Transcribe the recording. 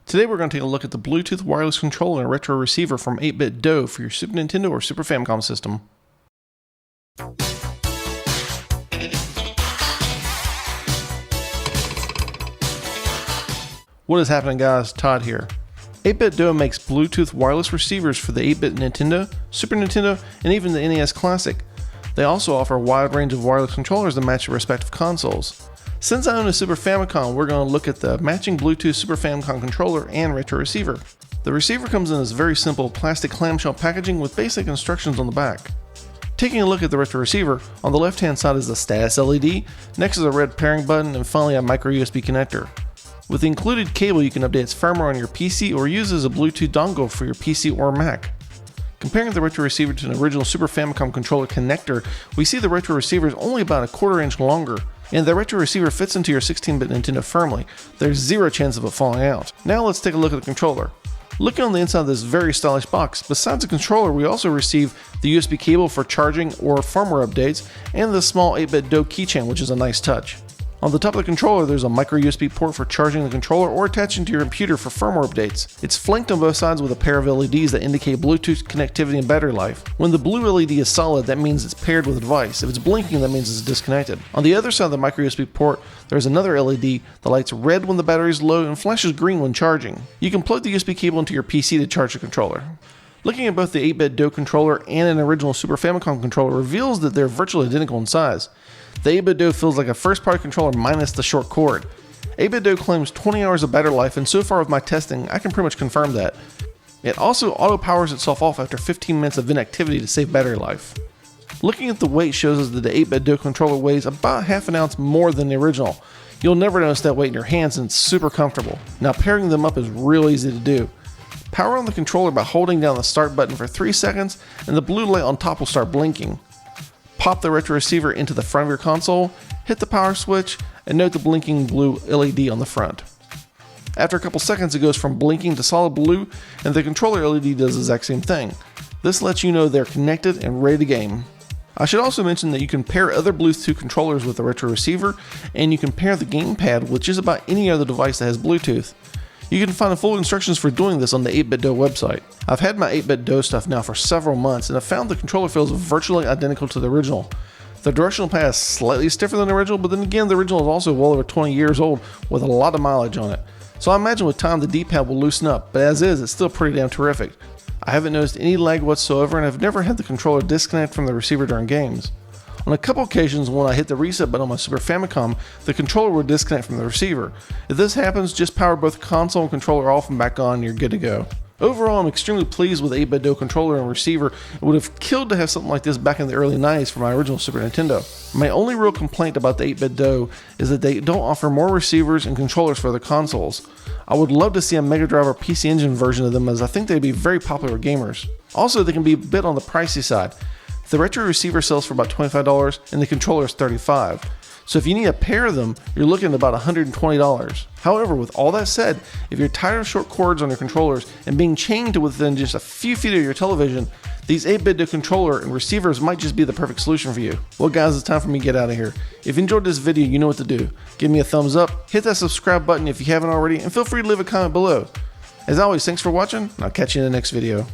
Today we're going to take a look at the Bluetooth wireless controller and retro receiver from 8bitdo for your Super Nintendo or Super Famicom system. What is happening, guys? Todd here. 8bitdo makes Bluetooth wireless receivers for the 8-bit Nintendo, Super Nintendo, and even the NES Classic. They also offer a wide range of wireless controllers to match your respective consoles. Since I own a Super Famicom, we're going to look at the matching Bluetooth Super Famicom controller and retro receiver. The receiver comes in this very simple plastic clamshell packaging with basic instructions on the back. Taking a look at the retro receiver, on the left hand side is the status LED, next is a red pairing button, and finally a micro USB connector. With the included cable, you can update its firmware on your PC or use it as a Bluetooth dongle for your PC or Mac. Comparing the retro receiver to an original Super Famicom controller connector, we see the retro receiver is only about a quarter inch longer, and the retro receiver fits into your 16-bit Nintendo firmly. There's zero chance of it falling out. Now let's take a look at the controller. Looking on the inside of this very stylish box, besides the controller, we also receive the USB cable for charging or firmware updates, and the small 8bitdo keychain, which is a nice touch. On the top of the controller, there's a micro USB port for charging the controller or attaching to your computer for firmware updates. It's flanked on both sides with a pair of LEDs that indicate Bluetooth connectivity and battery life. When the blue LED is solid, that means it's paired with a device. If it's blinking, that means it's disconnected. On the other side of the micro USB port, there's another LED that lights red when the battery is low and flashes green when charging. You can plug the USB cable into your PC to charge the controller. Looking at both the 8bitdo controller and an original Super Famicom controller reveals that they're virtually identical in size. The 8bitdo feels like a first-party controller minus the short cord. 8bitdo claims 20 hours of battery life, and so far with my testing, I can pretty much confirm that. It also auto-powers itself off after 15 minutes of inactivity to save battery life. Looking at the weight shows us that the 8bitdo controller weighs about half an ounce more than the original. You'll never notice that weight in your hands, and it's super comfortable. Now pairing them up is real easy to do. Power on the controller by holding down the start button for 3 seconds, and the blue light on top will start blinking. Pop the retro receiver into the front of your console, hit the power switch, and note the blinking blue LED on the front. After a couple seconds, it goes from blinking to solid blue, and the controller LED does the exact same thing. This lets you know they're connected and ready to game. I should also mention that you can pair other Bluetooth controllers with the retro receiver, and you can pair the gamepad with just about any other device that has Bluetooth. You can find the full instructions for doing this on the 8bitdo website. I've had my 8bitdo stuff now for several months, and I've found the controller feels virtually identical to the original. The directional pad is slightly stiffer than the original, but then again, the original is also well over 20 years old with a lot of mileage on it. So I imagine with time the D-pad will loosen up, but as is, it's still pretty damn terrific. I haven't noticed any lag whatsoever, and I've never had the controller disconnect from the receiver during games. On a couple occasions when I hit the reset button on my Super Famicom, the controller would disconnect from the receiver. If this happens, just power both the console and controller off and back on and you're good to go. Overall, I'm extremely pleased with the 8bitdo controller and receiver. It would have killed to have something like this back in the early 90s for my original Super Nintendo. My only real complaint about the 8bitdo is that they don't offer more receivers and controllers for the consoles. I would love to see a Mega Drive or PC Engine version of them, as I think they'd be very popular with gamers. Also, they can be a bit on the pricey side. The retro receiver sells for about $25 and the controller is $35. So if you need a pair of them, you're looking at about $120. However, with all that said, if you're tired of short cords on your controllers and being chained to within just a few feet of your television, these 8bitdo controller and receivers might just be the perfect solution for you. Well guys, it's time for me to get out of here. If you enjoyed this video, you know what to do. Give me a thumbs up, hit that subscribe button if you haven't already, and feel free to leave a comment below. As always, thanks for watching, and I'll catch you in the next video.